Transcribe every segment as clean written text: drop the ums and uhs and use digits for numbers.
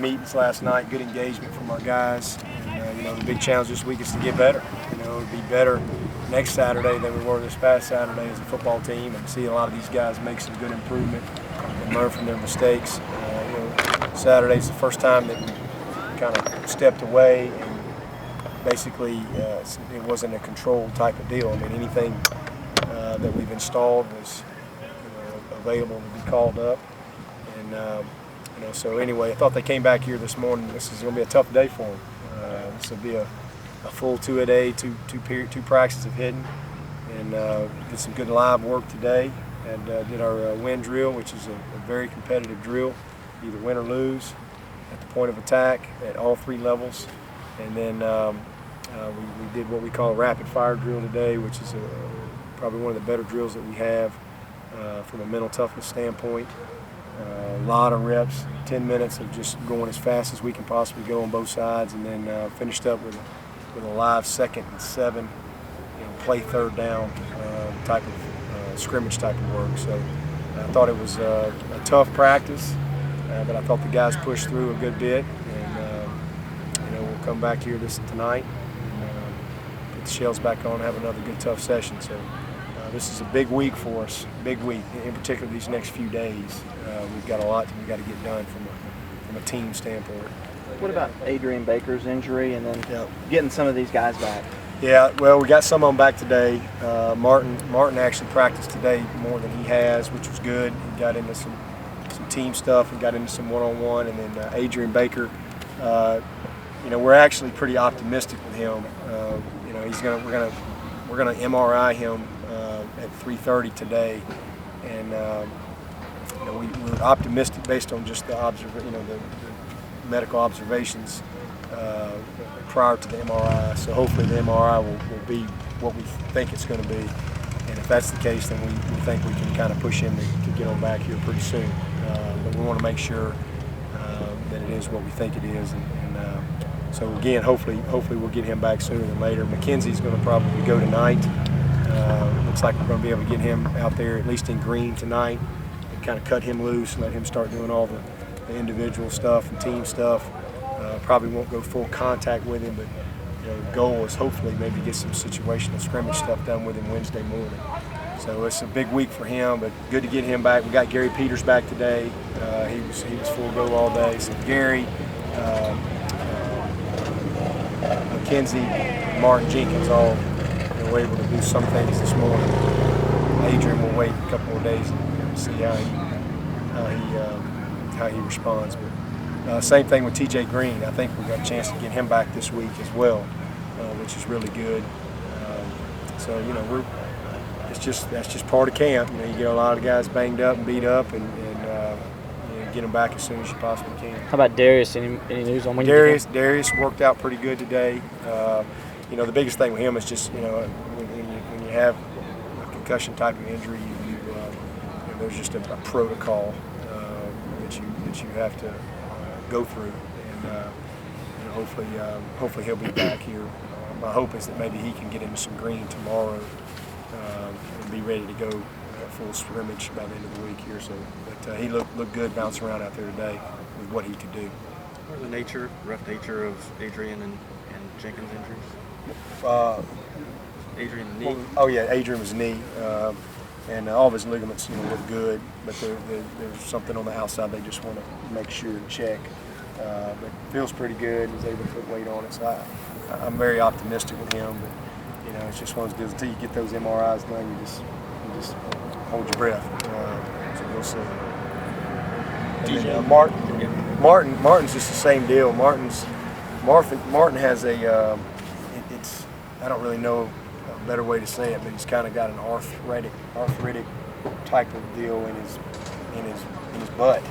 Meetings last night, good engagement from our guys. And, the big challenge this week is to get better. To be better next Saturday than we were this past Saturday as a football team, and see a lot of these guys make some good improvement and learn from their mistakes. Saturday's the first time that we kind of stepped away, and basically it wasn't a controlled type of deal. I mean, anything that we've installed was available to be called up. And so anyway, I thought they came back here this morning. This is going to be a tough day for them. This will be a full two-a-day, two practices of hitting, and did some good live work today, and did our win drill, which is a very competitive drill, either win or lose, at the point of attack at all three levels. And then we did what we call a rapid fire drill today, which is probably one of the better drills that we have from a mental toughness standpoint. A lot of reps, 10 minutes of just going as fast as we can possibly go on both sides, and then finished up with a live 2nd and 7, play third down type of scrimmage type of work. So I thought it was a tough practice, but I thought the guys pushed through a good bit, and we'll come back here tonight and put the shells back on and have another good tough session. So this is a big week for us, big week, in particular these next few days. We've got a lot we've got to get done from a team standpoint. What about Adrian Baker's injury and then getting some of these guys back? Yeah, well, we got some of them back today. Martin actually practiced today more than he has, which was good. He got into some team stuff and got into some one-on-one. And then Adrian Baker, we're actually pretty optimistic with him. We're gonna MRI him at 3:30 today, and we're optimistic based on just the medical observations prior to the MRI. So hopefully the MRI will be what we think it's going to be, and if that's the case, then we think we can kind of push him to get on back here pretty soon. But we want to make sure that it is what we think it is, and so again, hopefully we'll get him back sooner than later. McKenzie's going to probably go tonight. Looks like we're going to be able to get him out there at least in green tonight and kind of cut him loose and let him start doing all the individual stuff and team stuff. Probably won't go full contact with him, but the goal is hopefully maybe get some situational scrimmage stuff done with him Wednesday morning. So it's a big week for him, but good to get him back. We got Gary Peters back today. He was full go all day. So Gary, McKenzie, Martin Jenkins all were able to do some things this morning. Adrian will wait a couple more days and see how he responds. But same thing with TJ Green. I think we got a chance to get him back this week as well, which is really good. So that's just part of camp. You get a lot of guys banged up and beat up, and get them back as soon as you possibly can. How about Darius? Any news on when Darius worked out pretty good today. The biggest thing with him is just when you have a concussion type of injury, there's just a protocol that you have to go through, and hopefully he'll be back here. My hope is that maybe he can get into some green tomorrow and be ready to go full scrimmage by the end of the week here. So, but he looked good bouncing around out there today with what he could do. What are the rough nature of Adrian and Jenkins' injuries? Adrian the knee. Oh yeah, Adrian was knee, and all of his ligaments look good, but there's something on the outside they just want to make sure and check. But feels pretty good. He's able to put weight on it, so I'm very optimistic with him. But it's just one of those deals. Until you get those MRIs done, you just hold your breath. So we'll see. And then, Martin's just the same deal. Martin has a I don't really know a better way to say it, but he's kind of got an arthritic type of deal in his butt.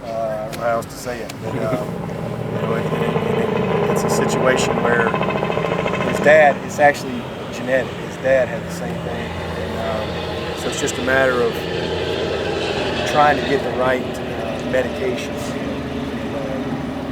I don't know how else to say it, but it's a situation where his dad, it's actually genetic. His dad had the same thing, and so it's just a matter of trying to get the right medications,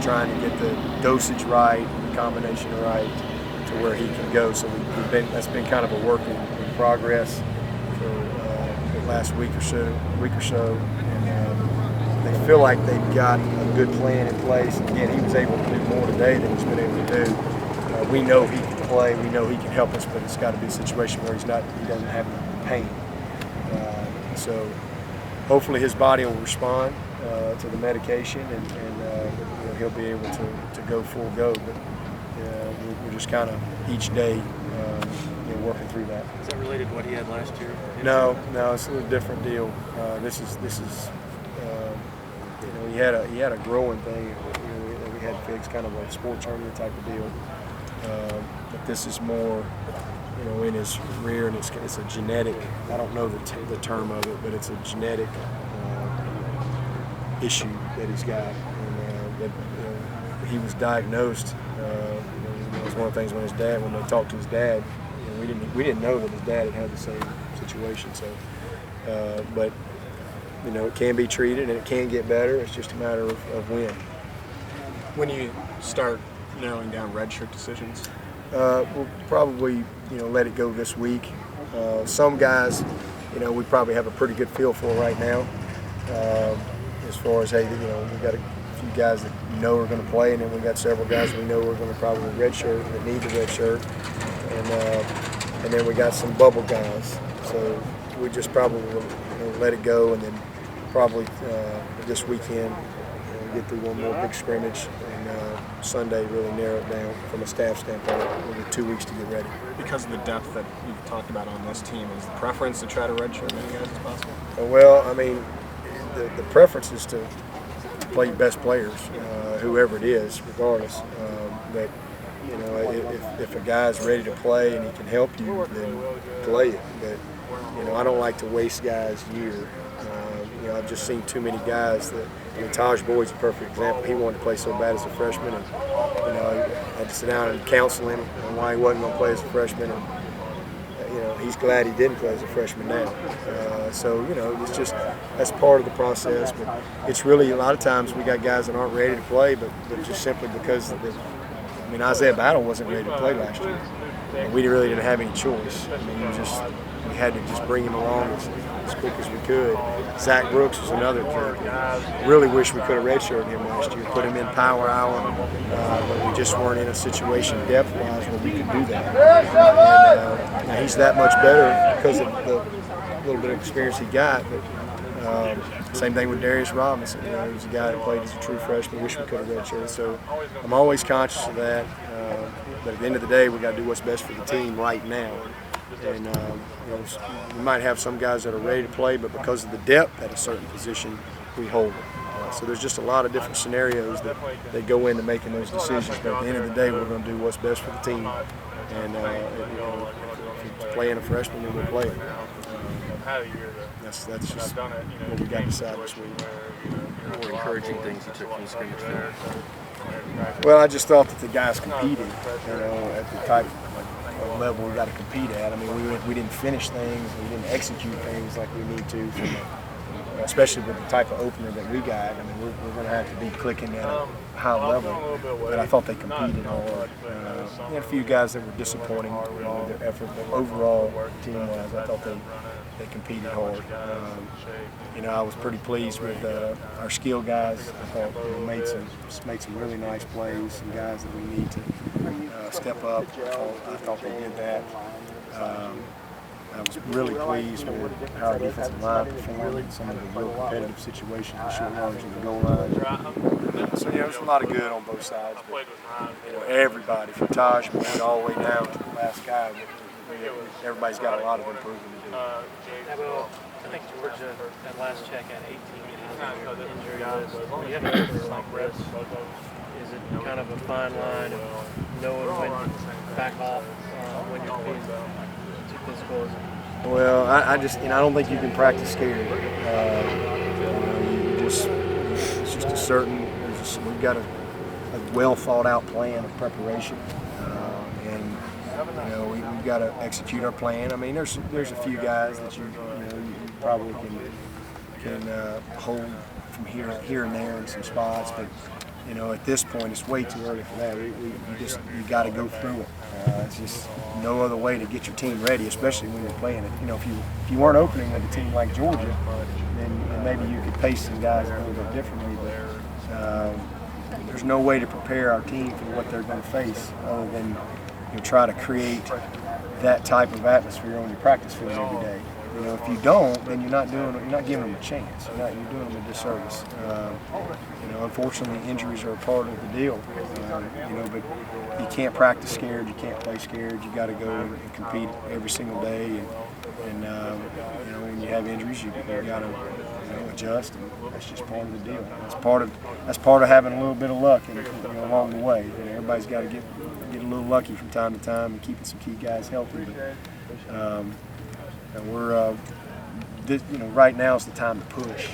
trying to get the dosage right, the combination right, to where he can go. So that's been kind of a work in progress for the last week or so, and they feel like they've got a good plan in place. Again, he was able to do more today than he's been able to do. We know he can play. We know he can help us, but it's got to be a situation where he doesn't have any pain. So hopefully his body will respond to the medication, and he'll be able to go full go. But we're just kind of each day working through that. Is that related to what he had last year? No, it's a little different deal. This is he had a growing thing that we had fixed, kind of a sports hernia type of deal. But this is more, in his rear, and it's a genetic. I don't know the term of it, but it's a genetic issue that he's got. And that he was diagnosed. It was one of the things when they talked to his dad, we didn't know that his dad had the same situation. So, but it can be treated and it can get better. It's just a matter of when. When you start narrowing down redshirt decisions? We'll probably let it go this week. Some guys, we probably have a pretty good feel for right now. As far as, hey, we got a few guys that are going to play, and then we got several guys we know are going to probably redshirt that need the redshirt, and then we got some bubble guys. So we just probably let it go, and then probably this weekend get through one more big scrimmage, and Sunday really narrow it down from a staff standpoint. We'll get 2 weeks to get ready. Because of the depth that you've talked about on this team, is the preference to try to redshirt as many guys as possible? Well, I mean, the preference is to play your best players, whoever it is, regardless. But if a guy's ready to play and he can help you, then play it. But I don't like to waste guys' year. I've just seen too many guys that. Taj Boyd's a perfect example. He wanted to play so bad as a freshman, and I had to sit down and counsel him on why he wasn't going to play as a freshman. And he's glad he didn't play as a freshman now. So it's just that's part of the process. But it's really a lot of times we got guys that aren't ready to play, but just simply because Isaiah Battle wasn't ready to play last year, and we really didn't have any choice. We had to just bring him along as quick as we could. Zach Brooks was another kid. Really wish we could have redshirted him last year, put him in power hour, but we just weren't in a situation depth-wise where we could do that. And now he's that much better because of the little bit of experience he got. But same thing with Darius Robinson. He was a guy that played as a true freshman. Wish we could have redshirted. So I'm always conscious of that. But at the end of the day, we got to do what's best for the team right now. And we might have some guys that are ready to play, but because of the depth at a certain position, we hold them. So there's just a lot of different scenarios that go into making those decisions. But at the end of the day, we're going to do what's best for the team. And if you're playing a freshman, then we'll play it. That's just what we got to decide this week. What were encouraging things you took from the scrimmage there? Well, I just thought that the guys competed, at the type of level we got to compete at. I mean, we didn't finish things, we didn't execute things like we need to, especially with the type of opener that we got. I mean, we're going to have to be clicking at a high level, but I thought they competed hard. We had a few guys that were disappointing with their effort, but overall, team-wise, I thought they competed hard. I was pretty pleased with our skill guys. I thought made some really nice plays, some guys that we need to step up. I thought they did that. I was really pleased with how our defensive line performed in some of the real competitive situations, the short yards and the goal line. So there's a lot of good on both sides. But, everybody from Taj Boyd all the way down to the last guy, everybody's got a lot of improvement to do. Dabo, I think Georgia, at last check, had 18 injuries. When you have injuries like this, is it kind of a fine line of knowing when to back off when you're being too physical? Well, I don't think you can practice scared. It's just a certain. We've got a well thought out plan of preparation, and we've got to execute our plan. I mean, there's a few guys that you probably can hold from here and there in some spots, but at this point it's way too early for that. You got to go through it. It's just no other way to get your team ready, especially when you're playing it. If you weren't opening with a team like Georgia, then maybe you could pace some guys a little bit differently, but there's no way to prepare our team for what they're going to face other than try to create that type of atmosphere on your practice field every day. If you don't, then you're not giving them a chance. You're doing them a disservice. Unfortunately, injuries are a part of the deal. But you can't practice scared. You can't play scared. You got to go and compete every single day. And when you have injuries, you got to adjust. And that's just part of the deal. That's part of having a little bit of luck along the way. Everybody's got to get a little lucky from time to time and keeping some key guys healthy. But, and we're right now is the time to push.